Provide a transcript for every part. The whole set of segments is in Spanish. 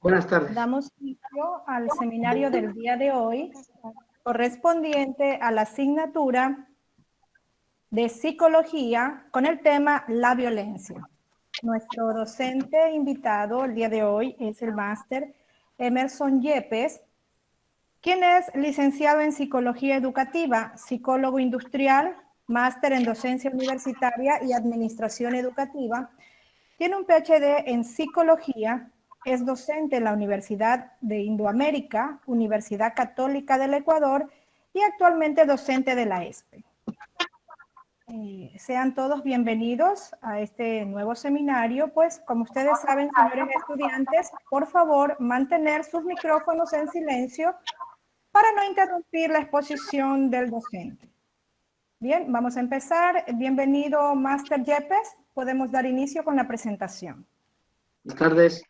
Buenas tardes. Damos inicio al seminario del día de hoy, correspondiente a la asignatura de Psicología con el tema La violencia. Nuestro docente invitado el día de hoy es el máster Emerson Yepes, quien es licenciado en Psicología Educativa, psicólogo industrial, máster en Docencia Universitaria y Administración Educativa. Tiene un PhD en Psicología, es docente en la Universidad de Indoamérica, Universidad Católica del Ecuador y actualmente docente de la ESPE. Sean todos bienvenidos a este nuevo seminario. Pues, como ustedes saben, señores estudiantes, por favor, mantener sus micrófonos en silencio para no interrumpir la exposición del docente. Bien, vamos a empezar. Bienvenido, Máster Yepes. Podemos dar inicio con la presentación. Buenas tardes,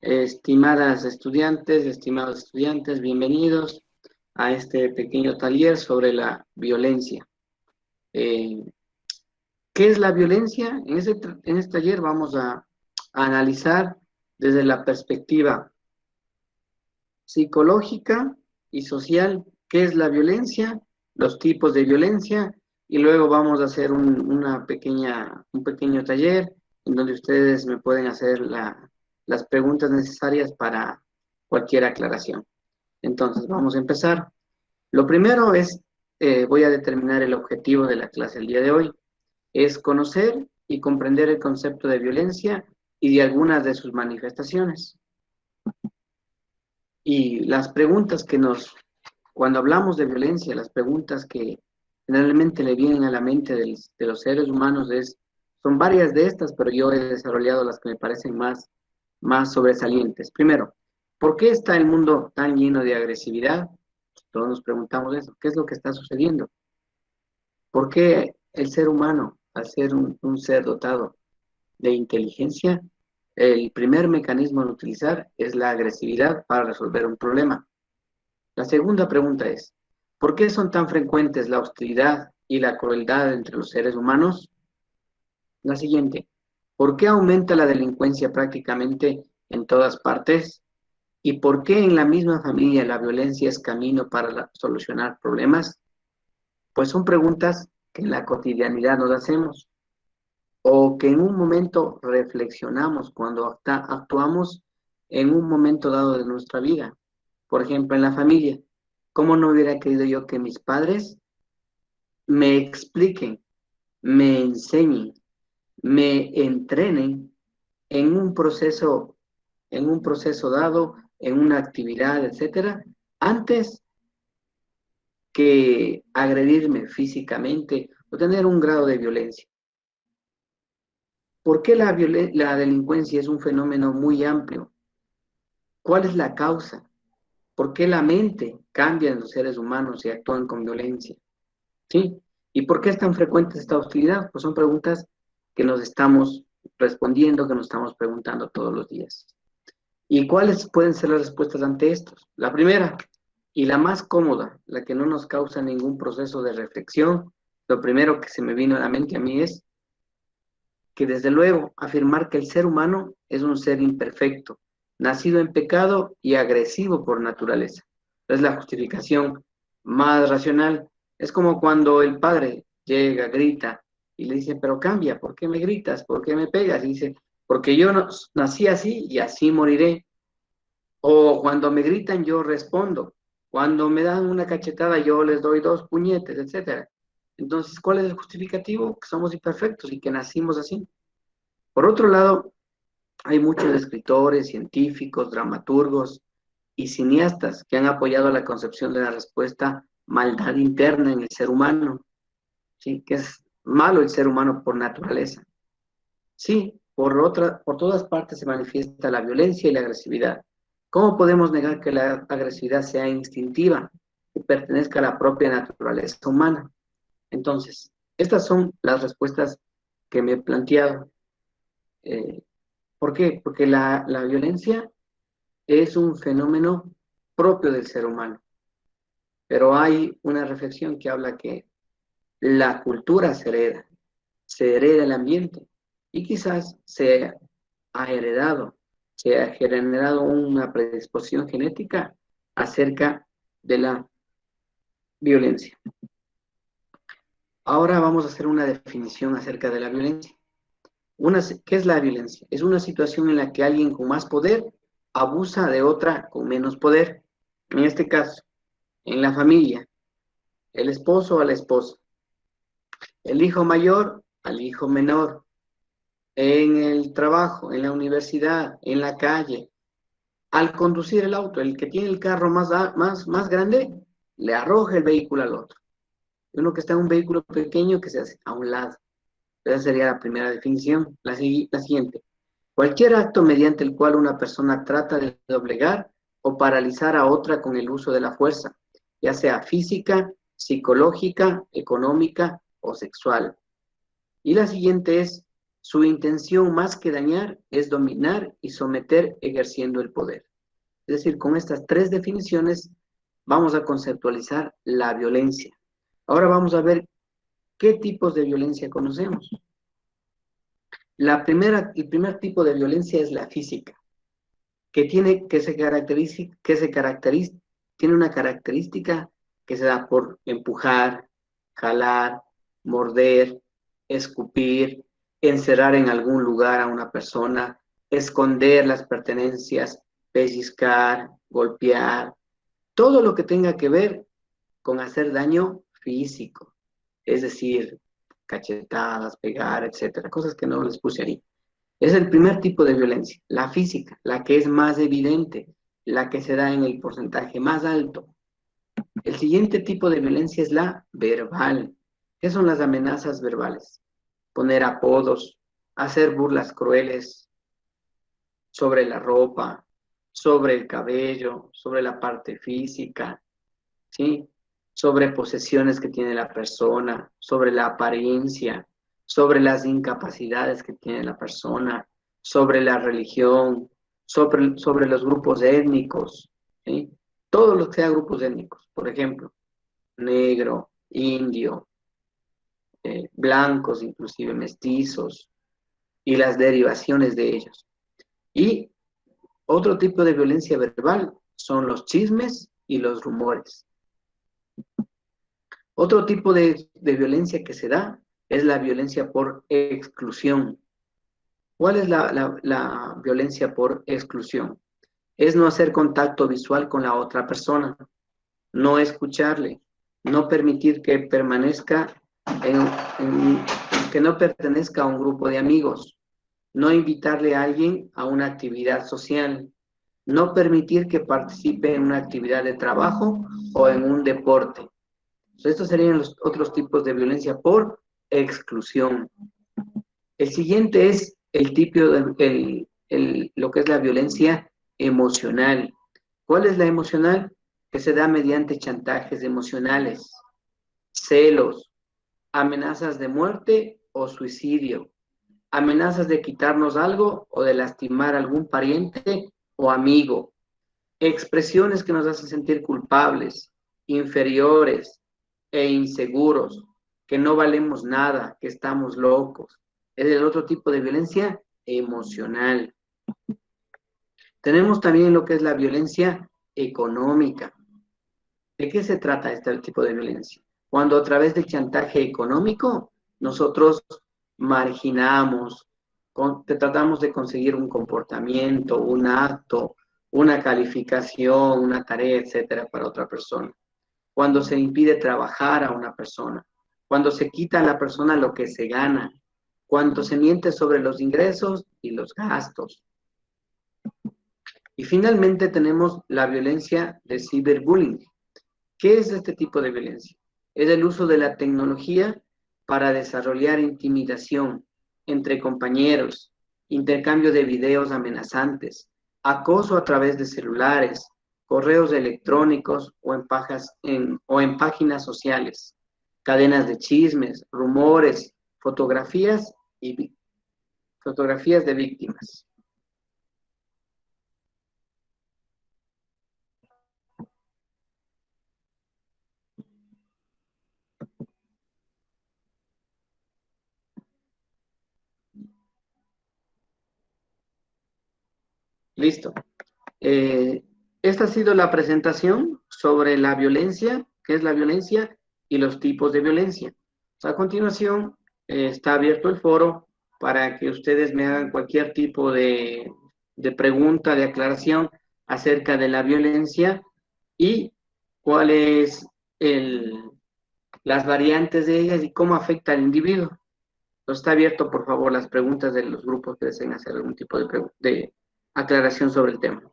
estimadas estudiantes, estimados estudiantes, bienvenidos a este pequeño taller sobre la violencia. ¿Qué es la violencia? En este taller vamos a analizar desde la perspectiva psicológica y social qué es la violencia, los tipos de violencia, y luego vamos a hacer un pequeño taller en donde ustedes me pueden hacer las preguntas necesarias para cualquier aclaración. Entonces, vamos a empezar. Lo primero es, voy a determinar el objetivo de la clase el día de hoy, es conocer y comprender el concepto de violencia y de algunas de sus manifestaciones. Y las preguntas cuando hablamos de violencia, las preguntas que generalmente le vienen a la mente de los seres humanos son varias de estas, pero yo he desarrollado las que me parecen más sobresalientes. Primero, ¿por qué está el mundo tan lleno de agresividad? Todos nos preguntamos eso. ¿Qué es lo que está sucediendo? ¿Por qué el ser humano, al ser un ser dotado de inteligencia, el primer mecanismo a utilizar es la agresividad para resolver un problema? La segunda pregunta es, ¿por qué son tan frecuentes la hostilidad y la crueldad entre los seres humanos? La siguiente, ¿por qué aumenta la delincuencia prácticamente en todas partes? ¿Y por qué en la misma familia la violencia es camino para solucionar problemas? Pues son preguntas que en la cotidianidad nos hacemos o que en un momento reflexionamos cuando actuamos en un momento dado de nuestra vida. Por ejemplo, en la familia, ¿cómo no hubiera querido yo que mis padres me expliquen, me enseñen, me entrenen en un proceso dado, en una actividad, etcétera, antes que agredirme físicamente o tener un grado de violencia? ¿Por qué la delincuencia es un fenómeno muy amplio? ¿Cuál es la causa? ¿Por qué la mente cambia en los seres humanos y actúan con violencia? ¿Sí? ¿Y por qué es tan frecuente esta hostilidad? Pues son preguntas que nos estamos respondiendo, que nos estamos preguntando todos los días. ¿Y cuáles pueden ser las respuestas ante esto? La primera, y la más cómoda, la que no nos causa ningún proceso de reflexión, lo primero que se me vino a la mente a mí es que desde luego afirmar que el ser humano es un ser imperfecto, nacido en pecado y agresivo por naturaleza. Es la justificación más racional. Es como cuando el padre llega, grita y le dice, pero cambia, ¿por qué me gritas? ¿Por qué me pegas? Y dice, porque yo nací así y así moriré. O cuando me gritan yo respondo. Cuando me dan una cachetada yo les doy 2 puñetes, etc. Entonces, ¿cuál es el justificativo? Que somos imperfectos y que nacimos así. Por otro lado, hay muchos escritores, científicos, dramaturgos y cineastas que han apoyado la concepción de la respuesta maldad interna en el ser humano, ¿sí? Que es malo el ser humano por naturaleza. Sí, por todas partes se manifiesta la violencia y la agresividad. ¿Cómo podemos negar que la agresividad sea instintiva y pertenezca a la propia naturaleza humana? Entonces, estas son las respuestas que me he planteado. ¿Por qué? Porque la violencia es un fenómeno propio del ser humano, pero hay una reflexión que habla que la cultura se hereda el ambiente y quizás se ha heredado se ha generado una predisposición genética acerca de la violencia. Ahora vamos a hacer una definición acerca de la violencia. ¿Qué es la violencia? Es una situación en la que alguien con más poder abusa de otra con menos poder. En este caso, en la familia, el esposo a la esposa, el hijo mayor al hijo menor, en el trabajo, en la universidad, en la calle. Al conducir el auto, el que tiene el carro más grande, le arroja el vehículo al otro. Uno que está en un vehículo pequeño que se hace a un lado. Esa sería la primera definición. La siguiente. Cualquier acto mediante el cual una persona trata de doblegar o paralizar a otra con el uso de la fuerza, ya sea física, psicológica, económica o sexual. Y la siguiente es, su intención más que dañar es dominar y someter ejerciendo el poder. Es decir, con estas tres definiciones vamos a conceptualizar la violencia. Ahora vamos a ver qué tipos de violencia conocemos. El primer tipo de violencia es la física, tiene una característica que se da por empujar, jalar, morder, escupir, encerrar en algún lugar a una persona, esconder las pertenencias, pellizcar, golpear, todo lo que tenga que ver con hacer daño físico, es decir, cachetadas, pegar, etcétera, cosas que no les puse ahí. Es el primer tipo de violencia, la física, la que es más evidente, la que se da en el porcentaje más alto. El siguiente tipo de violencia es la verbal. ¿Qué son las amenazas verbales? Poner apodos, hacer burlas crueles sobre la ropa, sobre el cabello, sobre la parte física, ¿sí? Sobre posesiones que tiene la persona, sobre la apariencia, sobre las incapacidades que tiene la persona, sobre la religión, sobre los grupos étnicos, ¿sí? Todo lo que sea grupos étnicos, por ejemplo, negro, indio, blancos, inclusive mestizos, y las derivaciones de ellos. Y otro tipo de violencia verbal son los chismes y los rumores. Otro tipo de violencia que se da es la violencia por exclusión. ¿Cuál es la violencia por exclusión? Es no hacer contacto visual con la otra persona, no escucharle, no permitir que permanezca que no pertenezca a un grupo de amigos, no invitarle a alguien a una actividad social, no permitir que participe en una actividad de trabajo o en un deporte. Estos serían los otros tipos de violencia por exclusión. El siguiente es lo que es la violencia emocional. ¿Cuál es la emocional? Que se da mediante chantajes emocionales, celos, amenazas de muerte o suicidio, amenazas de quitarnos algo o de lastimar a algún pariente o amigo, expresiones que nos hacen sentir culpables, inferiores e inseguros, que no valemos nada, que estamos locos. Es el otro tipo de violencia emocional. Tenemos también lo que es la violencia económica. ¿De qué se trata este tipo de violencia? Cuando a través del chantaje económico nosotros marginamos, tratamos de conseguir un comportamiento, un acto, una calificación, una tarea, etcétera, para otra persona. Cuando se impide trabajar a una persona, cuando se quita a la persona lo que se gana, cuando se miente sobre los ingresos y los gastos. Y finalmente tenemos la violencia de ciberbullying. ¿Qué es este tipo de violencia? Es el uso de la tecnología para desarrollar intimidación entre compañeros, intercambio de videos amenazantes, acoso a través de celulares, correos electrónicos o en páginas sociales, cadenas de chismes, rumores, fotografías de víctimas. Listo. Esta ha sido la presentación sobre la violencia, qué es la violencia y los tipos de violencia. A continuación, está abierto el foro para que ustedes me hagan cualquier tipo de pregunta, de aclaración acerca de la violencia y cuáles las variantes de ellas y cómo afecta al individuo. Entonces, está abierto, por favor, las preguntas de los grupos que deseen hacer algún tipo de aclaración sobre el tema.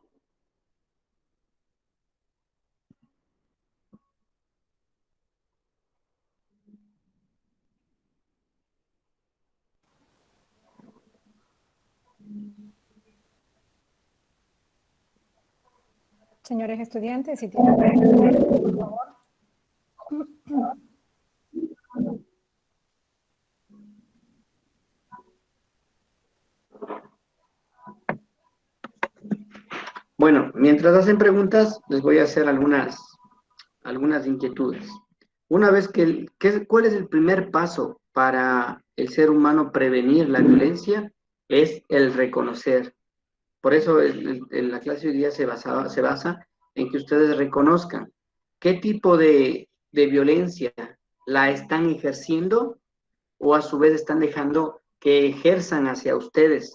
Señores estudiantes, si tienen preguntas, por favor. Bueno, mientras hacen preguntas, les voy a hacer algunas inquietudes. Una vez ¿cuál es el primer paso para el ser humano prevenir la violencia? Es el reconocer. Por eso en la clase de hoy día se basa en que ustedes reconozcan qué tipo de violencia la están ejerciendo o a su vez están dejando que ejerzan hacia ustedes.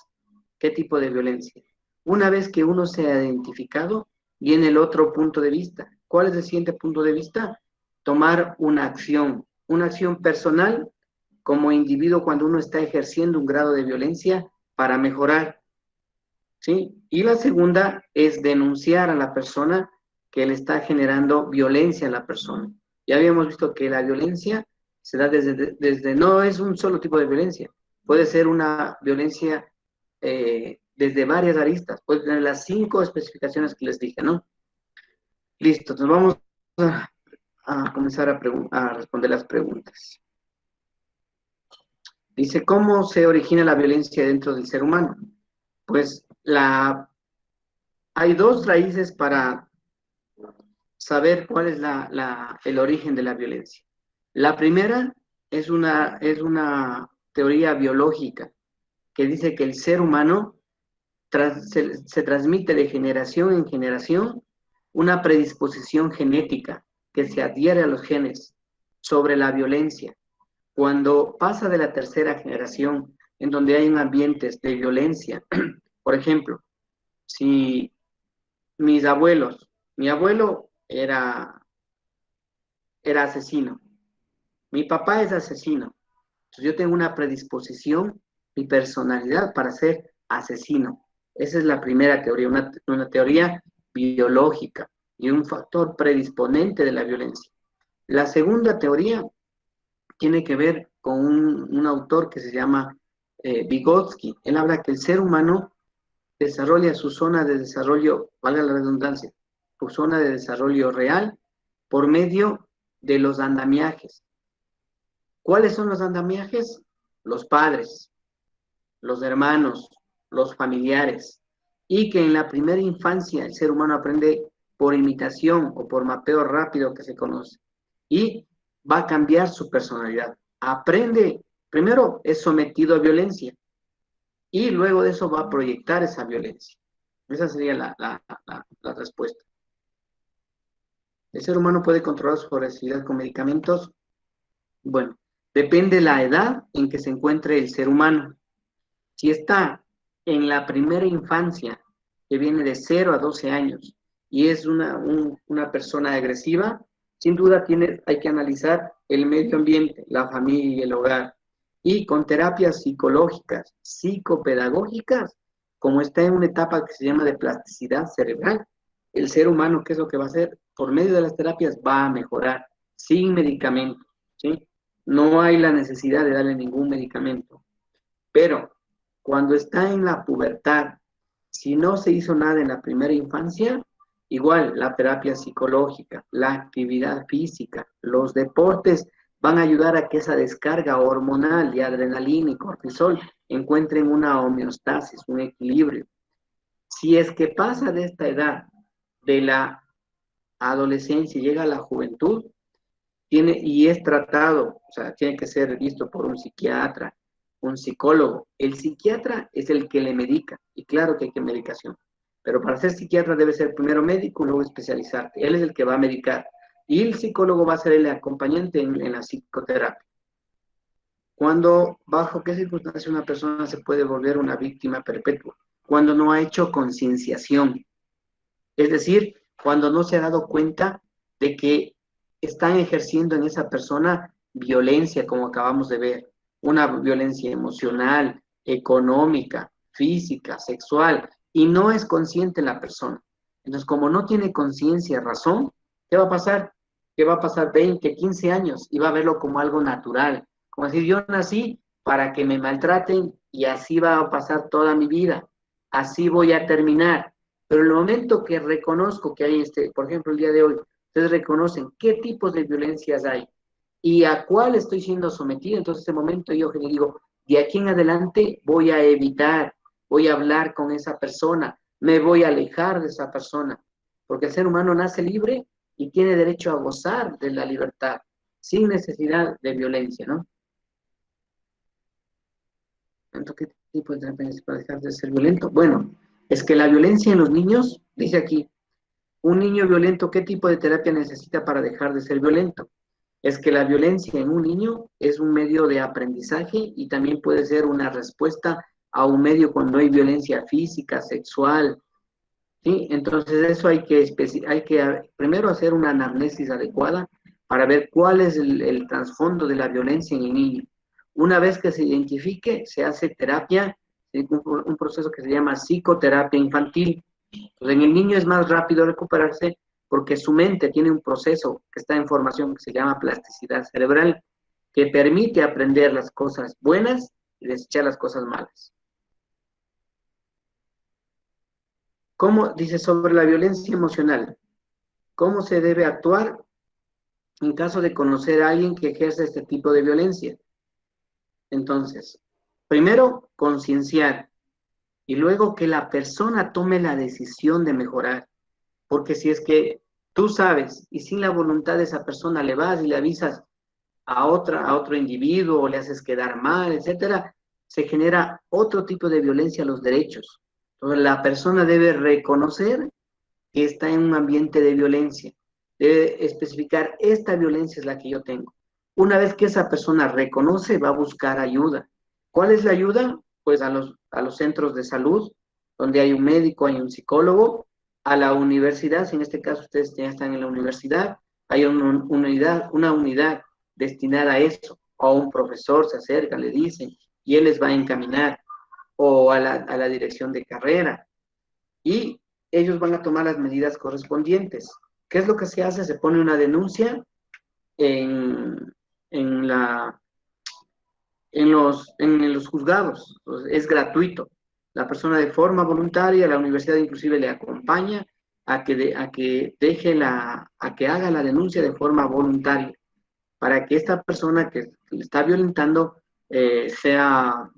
¿Qué tipo de violencia? Una vez que uno se ha identificado, viene el otro punto de vista. ¿Cuál es el siguiente punto de vista? Tomar una acción personal como individuo cuando uno está ejerciendo un grado de violencia para mejorar, ¿sí? Y la segunda es denunciar a la persona que le está generando violencia a la persona. Ya habíamos visto que la violencia se da no es un solo tipo de violencia, puede ser una violencia desde varias aristas, puede tener las 5 especificaciones que les dije, ¿no? Listo, entonces vamos a comenzar a responder las preguntas. Dice, ¿cómo se origina la violencia dentro del ser humano? Pues hay 2 raíces para saber cuál es el origen de la violencia. La primera es una teoría biológica que dice que el ser humano se transmite de generación en generación una predisposición genética que se adhiere a los genes sobre la violencia. Cuando pasa de la tercera generación, en donde hay ambientes de violencia, por ejemplo, si mi abuelo era asesino, mi papá es asesino, entonces yo tengo una predisposición, mi personalidad para ser asesino. Esa es la primera teoría, una teoría biológica y un factor predisponente de la violencia. La segunda teoría tiene que ver con un autor que se llama Vygotsky. Él habla que el ser humano desarrolla su zona de desarrollo, valga la redundancia, su zona de desarrollo real por medio de los andamiajes. ¿Cuáles son los andamiajes? Los padres, los hermanos, los familiares, y que en la primera infancia el ser humano aprende por imitación o por mapeo rápido que se conoce, y va a cambiar su personalidad. Aprende, primero es sometido a violencia, y luego de eso va a proyectar esa violencia. Esa sería la respuesta. ¿El ser humano puede controlar su agresividad con medicamentos? Bueno, depende de la edad en que se encuentre el ser humano. Si está en la primera infancia, que viene de 0 a 12 años, y es una persona agresiva, sin duda hay que analizar el medio ambiente, la familia y el hogar. Y con terapias psicológicas, psicopedagógicas, como está en una etapa que se llama de plasticidad cerebral, el ser humano, ¿qué es lo que va a hacer? Por medio de las terapias va a mejorar, sin medicamento, ¿sí? No hay la necesidad de darle ningún medicamento. Pero cuando está en la pubertad, si no se hizo nada en la primera infancia, igual la terapia psicológica, la actividad física, los deportes van a ayudar a que esa descarga hormonal de adrenalina y cortisol encuentren una homeostasis, un equilibrio. Si es que pasa de esta edad, de la adolescencia y llega a la juventud, y es tratado, o sea, tiene que ser visto por un psiquiatra, un psicólogo. El psiquiatra es el que le medica, y claro que hay que medicación. Pero para ser psiquiatra debe ser primero médico, luego especializarte. Él es el que va a medicar. Y el psicólogo va a ser el acompañante en la psicoterapia. ¿Bajo qué circunstancias una persona se puede volver una víctima perpetua? Cuando no ha hecho concienciación. Es decir, cuando no se ha dado cuenta de que están ejerciendo en esa persona violencia, como acabamos de ver. Una violencia emocional, económica, física, sexual, y no es consciente la persona. Entonces, como no tiene conciencia, razón, ¿qué va a pasar? Que va a pasar 20, 15 años y va a verlo como algo natural. Como decir, yo nací para que me maltraten y así va a pasar toda mi vida. Así voy a terminar. Pero en el momento que reconozco que hay por ejemplo, el día de hoy, ustedes reconocen qué tipos de violencias hay y a cuál estoy siendo sometido, entonces en ese momento yo le digo, de aquí en adelante voy a evitar, voy a hablar con esa persona, me voy a alejar de esa persona, porque el ser humano nace libre y tiene derecho a gozar de la libertad, sin necesidad de violencia, ¿no? Entonces, ¿qué tipo de terapia necesita para dejar de ser violento? Bueno, es que la violencia en los niños, dice aquí, un niño violento, ¿qué tipo de terapia necesita para dejar de ser violento? Es que la violencia en un niño es un medio de aprendizaje y también puede ser una respuesta a un medio cuando hay violencia física, sexual, ¿sí? Entonces eso hay que primero hacer una anamnesis adecuada para ver cuál es el trasfondo de la violencia en el niño. Una vez que se identifique, se hace terapia, un proceso que se llama psicoterapia infantil. Entonces, en el niño es más rápido recuperarse porque su mente tiene un proceso que está en formación que se llama plasticidad cerebral, que permite aprender las cosas buenas y desechar las cosas malas. ¿Cómo, dice, sobre la violencia emocional? ¿Cómo se debe actuar en caso de conocer a alguien que ejerce este tipo de violencia? Entonces, primero, concienciar y luego que la persona tome la decisión de mejorar. Porque si es que tú sabes y sin la voluntad de esa persona le vas y le avisas a otro individuo o le haces quedar mal, etcétera, se genera otro tipo de violencia a los derechos. Entonces la persona debe reconocer que está en un ambiente de violencia, debe especificar, esta violencia es la que yo tengo. Una vez que esa persona reconoce, va a buscar ayuda. ¿Cuál es la ayuda? Pues a los centros de salud, donde hay un médico, hay un psicólogo, a la universidad, si en este caso ustedes ya están en la universidad, hay una unidad destinada a eso, o a un profesor se acerca, le dicen, y él les va a encaminar, o a la dirección de carrera, y ellos van a tomar las medidas correspondientes. ¿Qué es lo que se hace? Se pone una denuncia en, en, la, en los juzgados, entonces, es gratuito. La persona de forma voluntaria, la universidad inclusive le acompaña a que haga la denuncia de forma voluntaria, para que esta persona que le está violentando sea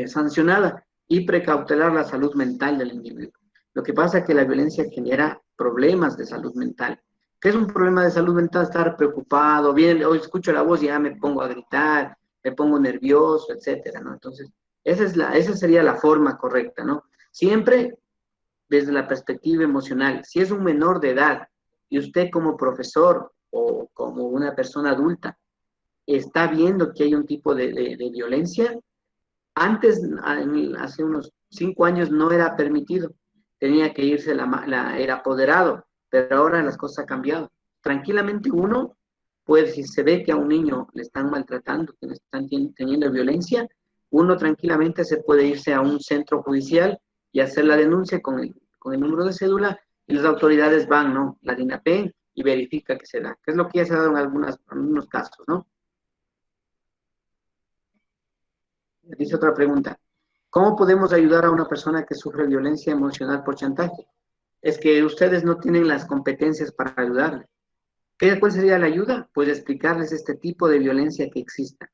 sancionada y precautelar la salud mental del individuo. Lo que pasa es que la violencia genera problemas de salud mental. ¿Qué es un problema de salud mental? Estar preocupado, bien, hoy escucho la voz y ya me pongo a gritar, me pongo nervioso, etcétera, ¿no? Entonces, esa sería la forma correcta, ¿no? Siempre desde la perspectiva emocional. Si es un menor de edad y usted como profesor o como una persona adulta está viendo que hay un tipo de violencia, antes, hace unos 5 años, no era permitido. Tenía que irse el apoderado, pero ahora las cosas han cambiado. Tranquilamente uno puede, si se ve que a un niño le están maltratando, que le están teniendo violencia, uno tranquilamente se puede irse a un centro judicial y hacer la denuncia con el número de cédula y las autoridades van, ¿no? La DINAPEN y verifica que se da, que es lo que ya se ha dado en algunos casos, ¿no? Dice otra pregunta. ¿Cómo podemos ayudar a una persona que sufre violencia emocional por chantaje? Es que ustedes no tienen las competencias para ayudarle. ¿Cuál sería la ayuda? Pues explicarles este tipo de violencia que exista.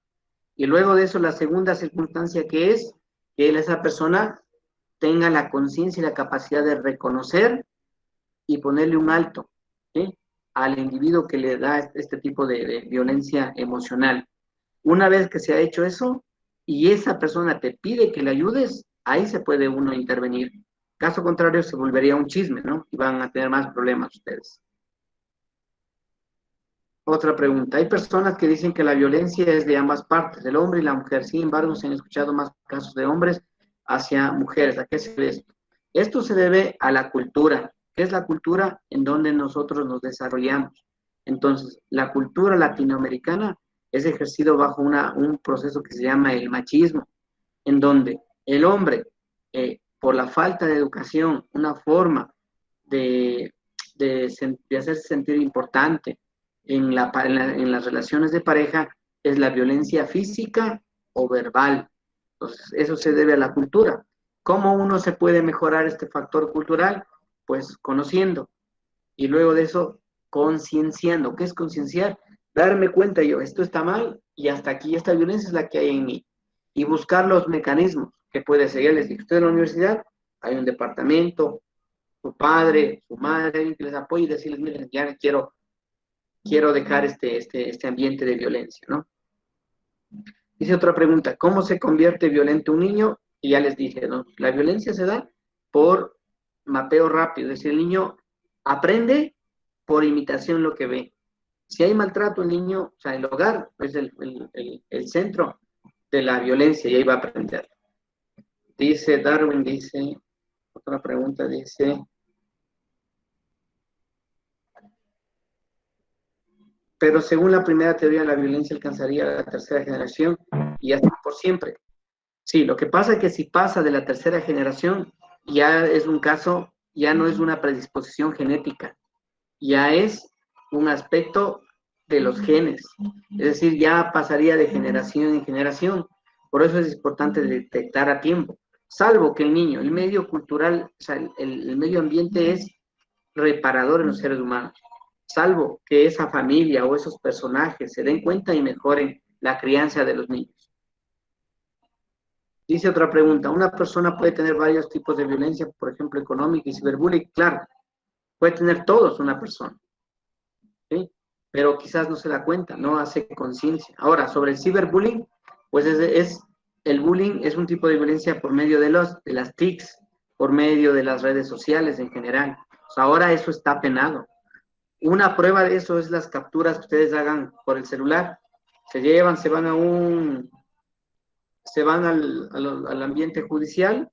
Y luego de eso, la segunda circunstancia que es que esa persona tenga la conciencia y la capacidad de reconocer y ponerle un alto, ¿sí?, al individuo que le da este tipo de violencia emocional. Una vez que se ha hecho eso y esa persona te pide que le ayudes, ahí se puede uno intervenir. Caso contrario, se volvería un chisme, ¿no? Y van a tener más problemas ustedes. Otra pregunta. Hay personas que dicen que la violencia es de ambas partes, del hombre y la mujer. Sin embargo, se han escuchado más casos de hombres hacia mujeres. ¿A qué se debe esto? Esto se debe a la cultura. ¿Qué es la cultura? En donde nosotros nos desarrollamos. Entonces, la cultura latinoamericana es ejercido bajo un proceso que se llama el machismo, en donde el hombre, por la falta de educación, una forma de hacerse sentir importante en las relaciones de pareja es la violencia física o verbal. Entonces, eso se debe a la cultura. ¿Cómo uno se puede mejorar este factor cultural? Pues conociendo. Y luego de eso, concienciando. ¿Qué es concienciar? Darme cuenta yo, esto está mal y hasta aquí esta violencia es la que hay en mí. Y buscar los mecanismos que puede ser. Ya les dije, usted en la universidad, hay un departamento, su padre, su madre, alguien que les apoye y decirles, miren, ya quiero dejar este ambiente de violencia, ¿no? Dice otra pregunta, ¿cómo se convierte violento un niño? Y ya les dije, ¿no? La violencia se da por mapeo rápido, es decir, el niño aprende por imitación lo que ve. Si hay maltrato, el niño, o sea, el hogar es el centro de la violencia y ahí va a aprender. Dice Darwin, dice, otra pregunta, dice, pero según la primera teoría, la violencia alcanzaría a la tercera generación y así por siempre. Sí, lo que pasa es que si pasa de la tercera generación, ya es un caso, ya no es una predisposición genética, ya es un aspecto de los genes. Es decir, ya pasaría de generación en generación. Por eso es importante detectar a tiempo. Salvo que el niño, el medio cultural, o sea, el medio ambiente es reparador en los seres humanos. Salvo que esa familia o esos personajes se den cuenta y mejoren la crianza de los niños. Dice otra pregunta, ¿una persona puede tener varios tipos de violencia, por ejemplo, económica y ciberbullying? Claro, puede tener todos una persona, ¿sí? Pero quizás no se da cuenta, no hace conciencia. Ahora, sobre el ciberbullying, pues el bullying es un tipo de violencia por medio de las TICs, por medio de las redes sociales en general. O sea, ahora eso está penado. Una prueba de eso es las capturas que ustedes hagan por el celular. Se van al ambiente judicial,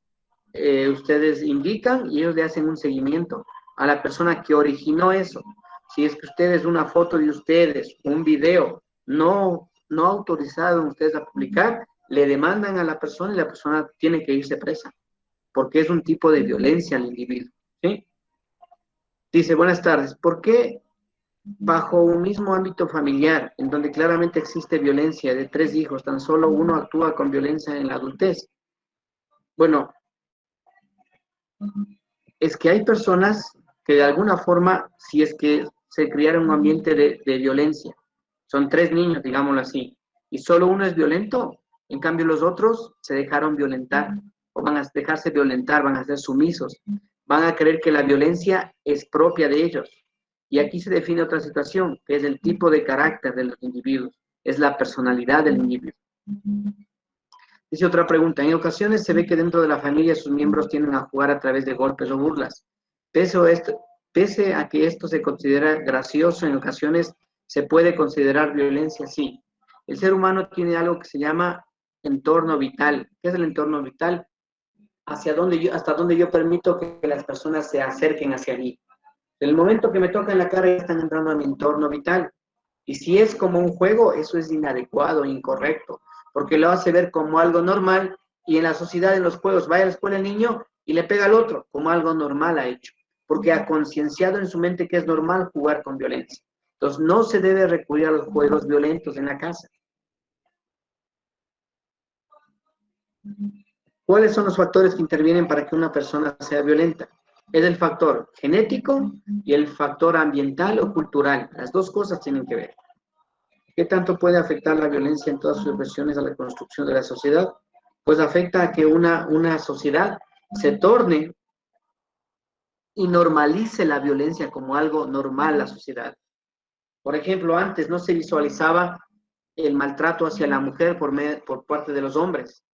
ustedes indican y ellos le hacen un seguimiento a la persona que originó eso. Si es que ustedes una foto de ustedes, un video no autorizado ustedes a publicar, le demandan a la persona y la persona tiene que irse presa, porque es un tipo de violencia al individuo, ¿sí? Dice, buenas tardes, ¿por qué bajo un mismo ámbito familiar, en donde claramente existe violencia de 3 hijos, tan solo uno actúa con violencia en la adultez? Bueno, es que hay personas que de alguna forma, si es que se criara un ambiente de violencia, son 3 niños, digámoslo así, y solo uno es violento, en cambio los otros se dejaron violentar, o van a dejarse violentar, van a ser sumisos, van a creer que la violencia es propia de ellos. Y aquí se define otra situación, que es el tipo de carácter de los individuos, es la personalidad del individuo. Dice otra pregunta, en ocasiones se ve que dentro de la familia sus miembros tienden a jugar a través de golpes o burlas. Pese a que esto se considera gracioso, en ocasiones se puede considerar violencia, sí. El ser humano tiene algo que se llama entorno vital. ¿Qué es el entorno vital? Hasta donde yo permito que las personas se acerquen hacia mí. En el momento que me tocan la cara, ya están entrando a mi entorno vital. Y si es como un juego, eso es inadecuado, incorrecto, porque lo hace ver como algo normal y en la sociedad, en los juegos, vaya a la escuela el niño y le pega al otro, como algo normal ha hecho, porque ha concienciado en su mente que es normal jugar con violencia. Entonces, no se debe recurrir a los juegos violentos en la casa. ¿Cuáles son los factores que intervienen para que una persona sea violenta? Es el factor genético y el factor ambiental o cultural. Las dos cosas tienen que ver. ¿Qué tanto puede afectar la violencia en todas sus expresiones a la construcción de la sociedad? Pues afecta a que una sociedad se torne y normalice la violencia como algo normal en la sociedad. Por ejemplo, antes no se visualizaba el maltrato hacia la mujer por parte de los hombres.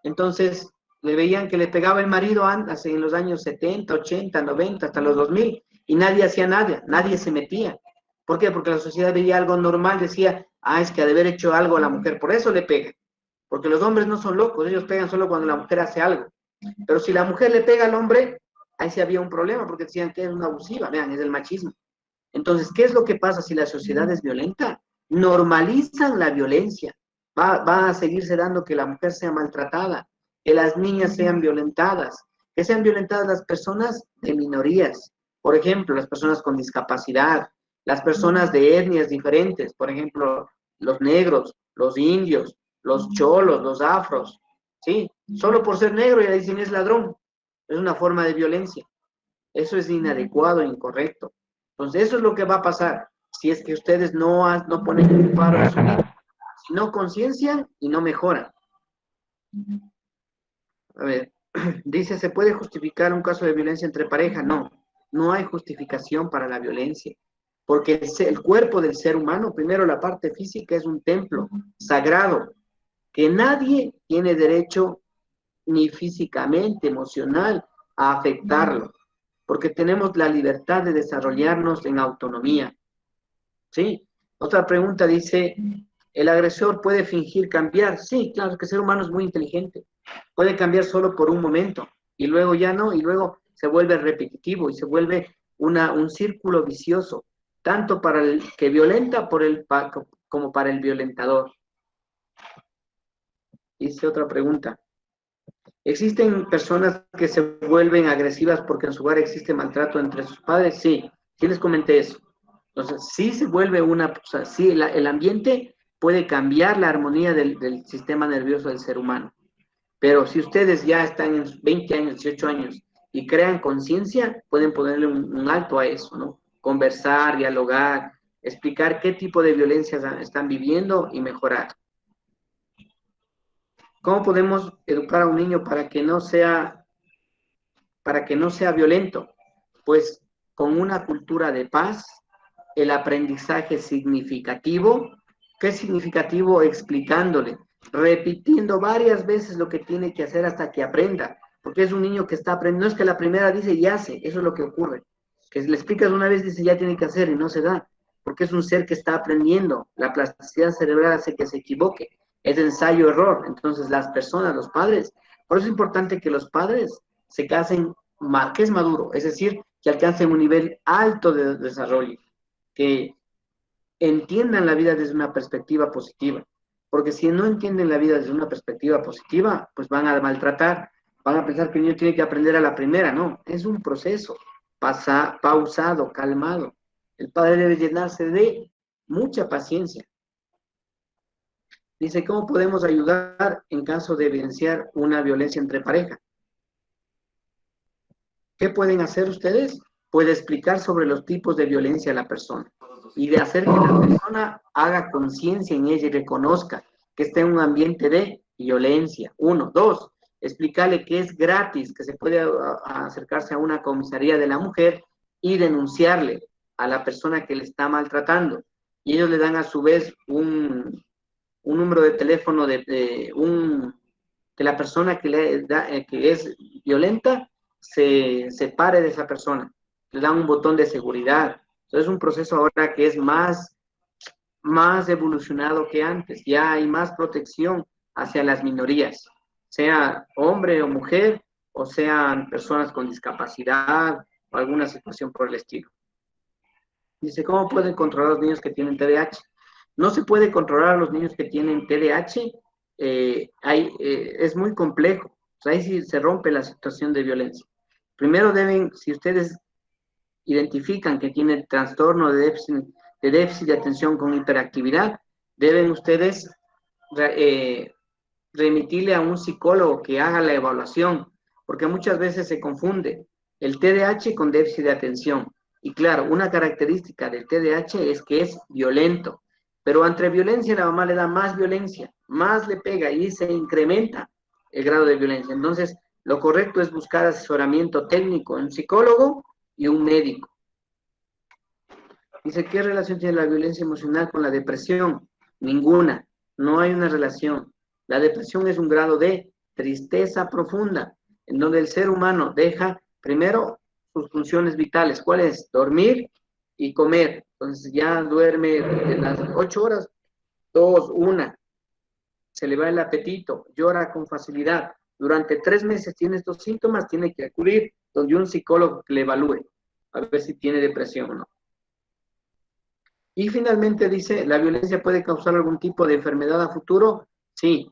Entonces, Le veían que le pegaba el marido antes, en los años 70, 80, 90, hasta los 2000, y nadie hacía nada, nadie se metía. ¿Por qué? Porque la sociedad veía algo normal, decía, es que ha de haber hecho algo a la mujer, por eso le pegan. Porque los hombres no son locos, ellos pegan solo cuando la mujer hace algo. Pero si la mujer le pega al hombre, ahí sí había un problema, porque decían que es una abusiva, vean, es el machismo. Entonces, ¿qué es lo que pasa si la sociedad es violenta? Normalizan la violencia. Va a seguirse dando que la mujer sea maltratada, que las niñas sean violentadas, que sean violentadas las personas de minorías. Por ejemplo, las personas con discapacidad, las personas de etnias diferentes, por ejemplo, los negros, los indios, los cholos, los afros, ¿sí? Solo por ser negro ya dicen es ladrón. Es una forma de violencia. Eso es inadecuado e incorrecto. Entonces, eso es lo que va a pasar si es que ustedes no ponen un paro a su vida, si no conciencian y no mejoran. A ver, dice, ¿se puede justificar un caso de violencia entre pareja? No, no hay justificación para la violencia, porque el cuerpo del ser humano, primero la parte física, es un templo sagrado, que nadie tiene derecho ni físicamente, emocional, a afectarlo, porque tenemos la libertad de desarrollarnos en autonomía. ¿Sí? Otra pregunta dice, ¿el agresor puede fingir cambiar? Sí, claro, que el ser humano es muy inteligente. Puede cambiar solo por un momento y luego ya no, y luego se vuelve repetitivo y se vuelve un círculo vicioso, tanto para el que violenta como para el violentador. Dice otra pregunta. ¿Existen personas que se vuelven agresivas porque en su hogar existe maltrato entre sus padres? Sí, sí les comenté eso. Entonces, sí se vuelve sí, el ambiente puede cambiar la armonía del sistema nervioso del ser humano. Pero si ustedes ya están en 20 años, 18 años y crean conciencia, pueden ponerle un alto a eso, ¿no? Conversar, dialogar, explicar qué tipo de violencias están viviendo y mejorar. ¿Cómo podemos educar a un niño para que no sea violento? Pues con una cultura de paz, el aprendizaje significativo. ¿Qué es significativo? Explicándole, repitiendo varias veces lo que tiene que hacer hasta que aprenda, porque es un niño que está aprendiendo, no es que la primera dice y hace, eso es lo que ocurre, que si le explicas una vez dice ya tiene que hacer y no se da, porque es un ser que está aprendiendo, la plasticidad cerebral hace que se equivoque, es ensayo-error, entonces las personas, los padres, por eso es importante que los padres se casen, que es maduro, es decir, que alcancen un nivel alto de desarrollo, que entiendan la vida desde una perspectiva positiva, porque si no entienden la vida desde una perspectiva positiva, pues van a maltratar, van a pensar que el niño tiene que aprender a la primera, no, es un proceso pausado, calmado. El padre debe llenarse de mucha paciencia. Dice, ¿cómo podemos ayudar en caso de evidenciar una violencia entre pareja? ¿Qué pueden hacer ustedes? Puede explicar sobre los tipos de violencia a la persona y de hacer que la persona haga conciencia en ella y reconozca que está en un ambiente de violencia. 1, 2, explicarle que es gratis, que se puede acercarse a una comisaría de la mujer y denunciarle a la persona que le está maltratando. Y ellos le dan a su vez un número de teléfono que la persona que es violenta se separe de esa persona. Le dan un botón de seguridad. Entonces es un proceso ahora que es más evolucionado que antes. Ya hay más protección hacia las minorías, sea hombre o mujer, o sean personas con discapacidad o alguna situación por el estilo. Dice, ¿cómo pueden controlar a los niños que tienen TDAH? No se puede controlar a los niños que tienen TDAH, es muy complejo. O sea, ahí sí se rompe la situación de violencia. Primero si ustedes identifican que tienen trastorno de déficit de atención con hiperactividad, deben ustedes remitirle a un psicólogo que haga la evaluación, porque muchas veces se confunde el TDAH con déficit de atención. Y claro, una característica del TDAH es que es violento, pero ante violencia la mamá le da más violencia, más le pega y se incrementa el grado de violencia. Entonces, lo correcto es buscar asesoramiento técnico en un psicólogo y un médico. Dice, ¿qué relación tiene la violencia emocional con la depresión? Ninguna, no hay una relación. La depresión es un grado de tristeza profunda, en donde el ser humano deja primero sus funciones vitales. ¿Cuál es? Dormir y comer. Entonces ya duerme de las 8 horas, 2, 1, se le va el apetito, llora con facilidad. Durante 3 meses tiene estos síntomas, tiene que acudir donde un psicólogo que le evalúe, a ver si tiene depresión o no. Y finalmente dice, ¿la violencia puede causar algún tipo de enfermedad a futuro? Sí,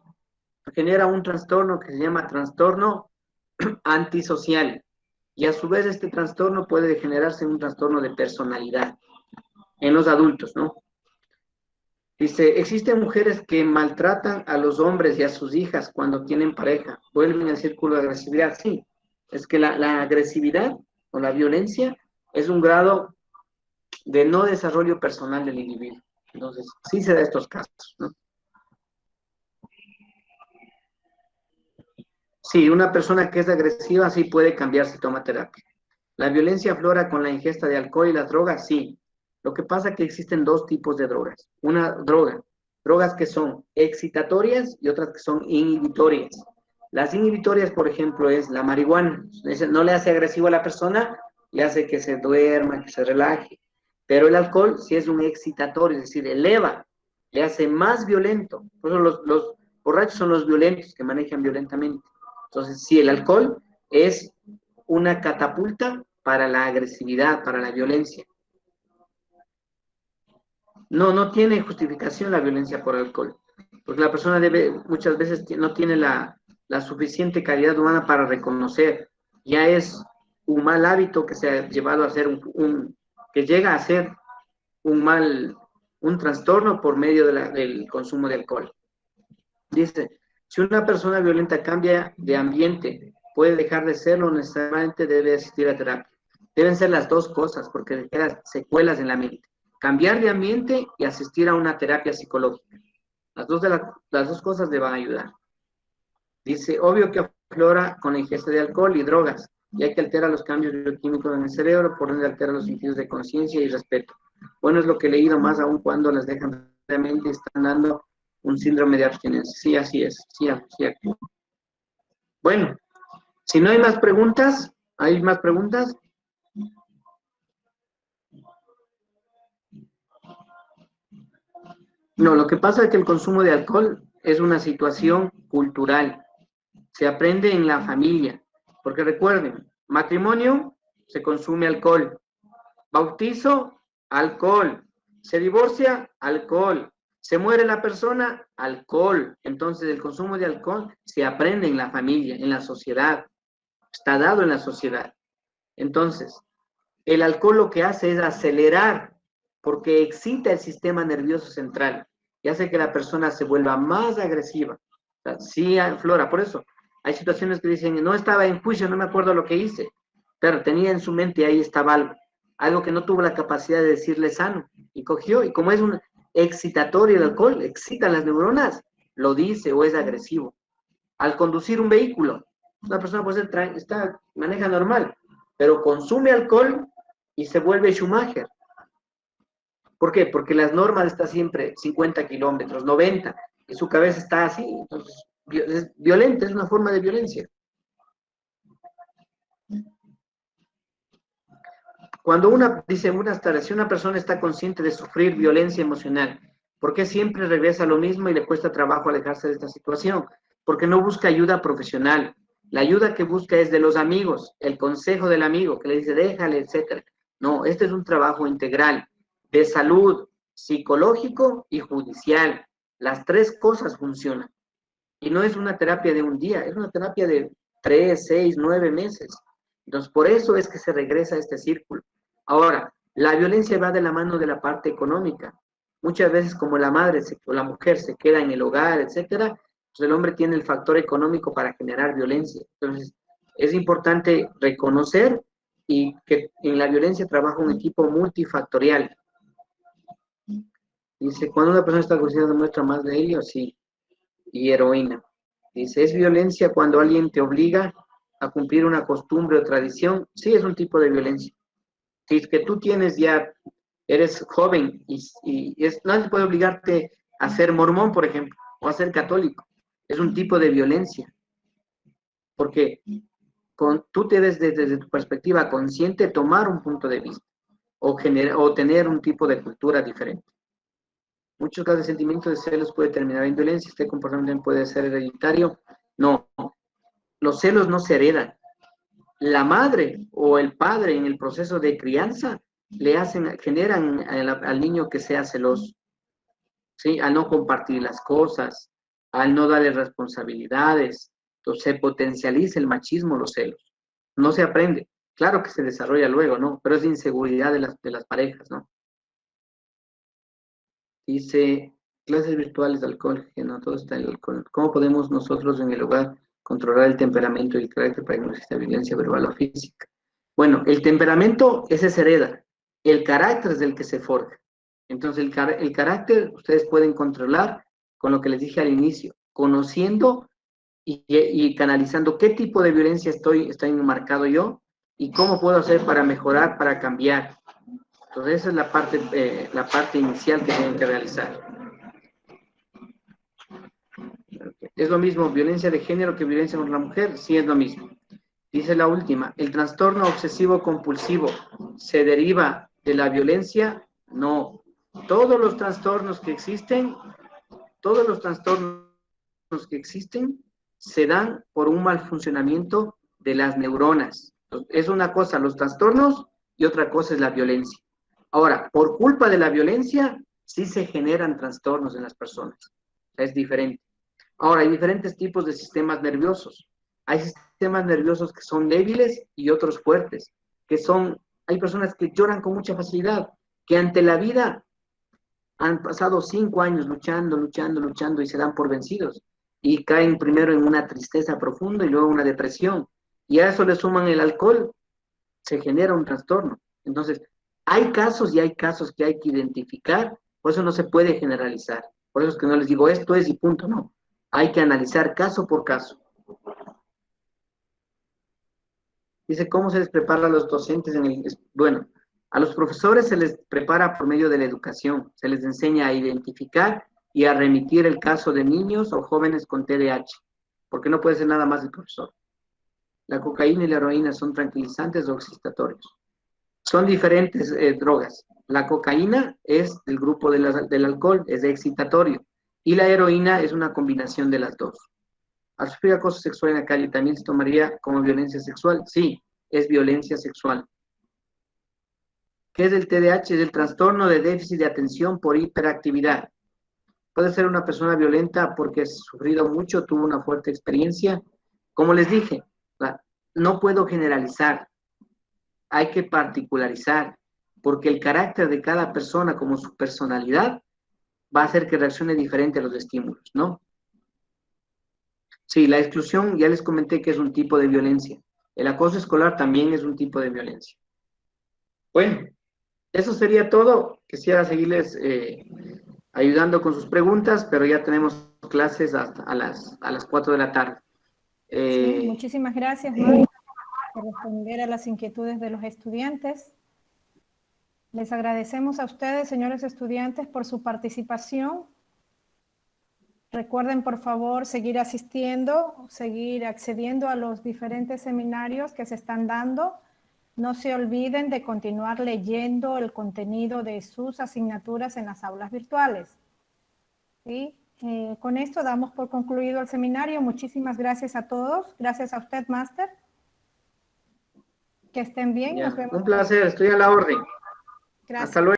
genera un trastorno que se llama trastorno antisocial. Y a su vez este trastorno puede degenerarse en un trastorno de personalidad en los adultos, ¿no? Dice, existen mujeres que maltratan a los hombres y a sus hijas cuando tienen pareja, vuelven al círculo de agresividad. Sí, es que la agresividad o la violencia es un grado de no desarrollo personal del individuo. Entonces, sí se da estos casos, ¿no? Sí, una persona que es agresiva sí puede cambiar si toma terapia. ¿La violencia aflora con la ingesta de alcohol y las drogas? Sí. Lo que pasa es que existen dos tipos de drogas. Una drogas que son excitatorias y otras que son inhibitorias. Las inhibitorias, por ejemplo, es la marihuana. No le hace agresivo a la persona, le hace que se duerma, que se relaje. Pero el alcohol sí es un excitatorio, es decir, eleva, le hace más violento. Por eso los borrachos son los violentos que manejan violentamente. Entonces, sí, el alcohol es una catapulta para la agresividad, para la violencia. No tiene justificación la violencia por alcohol, porque la persona muchas veces no tiene la suficiente calidad humana para reconocer. Ya es un mal hábito que se ha llevado a ser que llega a ser un trastorno por medio del consumo de alcohol. Dice, si una persona violenta cambia de ambiente, puede dejar de serlo, necesariamente debe asistir a terapia. Deben ser las dos cosas, porque quedan secuelas en la mente. Cambiar de ambiente y asistir a una terapia psicológica. Las dos cosas le van a ayudar. Dice, obvio que aflora con la ingesta de alcohol y drogas, ya que altera los cambios bioquímicos en el cerebro, por ende altera los sentidos de conciencia y respeto. Bueno, es lo que he leído, más aún cuando las dejan realmente, están dando un síndrome de abstinencia. Sí, así es. Sí, actúa. Bueno, si no hay más preguntas, ¿hay más preguntas? No, lo que pasa es que el consumo de alcohol es una situación cultural. Se aprende en la familia. Porque recuerden, matrimonio, se consume alcohol. Bautizo, alcohol. Se divorcia, alcohol. Se muere la persona, alcohol. Entonces, el consumo de alcohol se aprende en la familia, en la sociedad. Está dado en la sociedad. Entonces, el alcohol lo que hace es acelerar, porque excita el sistema nervioso central y hace que la persona se vuelva más agresiva. O sea, sí aflora, por eso hay situaciones que dicen, no estaba en juicio, no me acuerdo lo que hice, pero tenía en su mente, ahí estaba algo que no tuvo la capacidad de decirle sano, y cogió, y como es un excitatorio el alcohol, excita las neuronas, lo dice o es agresivo. Al conducir un vehículo, una persona puede ser, maneja normal, pero consume alcohol y se vuelve Schumacher. ¿Por qué? Porque las normas están siempre 50 kilómetros, 90, y su cabeza está así, entonces es violenta, es una forma de violencia. Cuando si una persona está consciente de sufrir violencia emocional, ¿por qué siempre regresa a lo mismo y le cuesta trabajo alejarse de esta situación? Porque no busca ayuda profesional. La ayuda que busca es de los amigos, el consejo del amigo que le dice déjale, etc. No, este es un trabajo integral de salud, psicológico y judicial. Las tres cosas funcionan. Y no es una terapia de un día, es una terapia de 3, 6, 9 meses. Entonces, por eso es que se regresa a este círculo. Ahora, la violencia va de la mano de la parte económica. Muchas veces, como la madre o la mujer se queda en el hogar, etcétera, pues el hombre tiene el factor económico para generar violencia. Entonces, es importante reconocer y que en la violencia trabaja un equipo multifactorial. Dice, cuando una persona está consciente demuestra más de ello, sí. Y heroína. Dice, ¿es violencia cuando alguien te obliga a cumplir una costumbre o tradición? Sí, es un tipo de violencia. Si es que tú eres joven y nadie puede obligarte a ser mormón, por ejemplo, o a ser católico. Es un tipo de violencia. Porque tú debes desde tu perspectiva consciente tomar un punto de vista o tener un tipo de cultura diferente. Muchos casos de sentimientos de celos puede terminar en violencia. Este comportamiento puede ser hereditario. No, los celos no se heredan. La madre o el padre en el proceso de crianza generan al niño que sea celoso, ¿sí? Al no compartir las cosas, al no darle responsabilidades. Entonces se potencializa el machismo, los celos. No se aprende. Claro que se desarrolla luego, ¿no? Pero es inseguridad de las parejas, ¿no? Dice, clases virtuales de alcohol, que no todo está en el alcohol. ¿Cómo podemos nosotros en el hogar controlar el temperamento y el carácter para que no exista violencia verbal o física? Bueno, el temperamento ese se hereda. El carácter es el que se forja. Entonces, el carácter ustedes pueden controlar con lo que les dije al inicio, conociendo y canalizando qué tipo de violencia estoy enmarcado yo y cómo puedo hacer para mejorar, para cambiar. Entonces, esa es la parte inicial que tienen que realizar. ¿Es lo mismo violencia de género que violencia contra la mujer? Sí, es lo mismo. Dice la última, ¿el trastorno obsesivo compulsivo se deriva de la violencia? No. Todos los trastornos que existen se dan por un mal funcionamiento de las neuronas. Es una cosa los trastornos y otra cosa es la violencia. Ahora, por culpa de la violencia, sí se generan trastornos en las personas. Es diferente. Ahora, hay diferentes tipos de sistemas nerviosos. Hay sistemas nerviosos que son débiles y otros fuertes, hay personas que lloran con mucha facilidad, que ante la vida han pasado 5 años luchando y se dan por vencidos. Y caen primero en una tristeza profunda y luego una depresión. Y a eso le suman el alcohol, se genera un trastorno. Entonces, hay casos y hay casos que hay que identificar, por eso no se puede generalizar. Por eso es que no les digo esto es y punto, no. Hay que analizar caso por caso. Dice, ¿cómo se les prepara a los docentes Bueno, a los profesores se les prepara por medio de la educación. Se les enseña a identificar y a remitir el caso de niños o jóvenes con TDAH, porque no puede ser nada más el profesor. La cocaína y la heroína son tranquilizantes o excitatorios. Son diferentes drogas. La cocaína es del grupo del alcohol, es excitatorio. Y la heroína es una combinación de las dos. Al sufrir acoso sexual en la calle, ¿también se tomaría como violencia sexual? Sí, es violencia sexual. ¿Qué es el TDAH? Es el trastorno de déficit de atención por hiperactividad. Puede ser una persona violenta porque ha sufrido mucho, tuvo una fuerte experiencia. Como les dije, no puedo generalizar, hay que particularizar, porque el carácter de cada persona, como su personalidad, va a hacer que reaccione diferente a los estímulos, ¿no? Sí, la exclusión, ya les comenté que es un tipo de violencia. El acoso escolar también es un tipo de violencia. Bueno, eso sería todo. Quisiera seguirles ayudando con sus preguntas, pero ya tenemos clases hasta a las 4 de la tarde. Sí, muchísimas gracias, Marta, por responder a las inquietudes de los estudiantes. Les agradecemos a ustedes, señores estudiantes, por su participación. Recuerden, por favor, seguir asistiendo, seguir accediendo a los diferentes seminarios que se están dando. No se olviden de continuar leyendo el contenido de sus asignaturas en las aulas virtuales. ¿Sí? Con esto damos por concluido el seminario. Muchísimas gracias a todos. Gracias a usted, Máster. Que estén bien. Nos vemos. Un placer, estoy a la orden. Gracias. Hasta luego.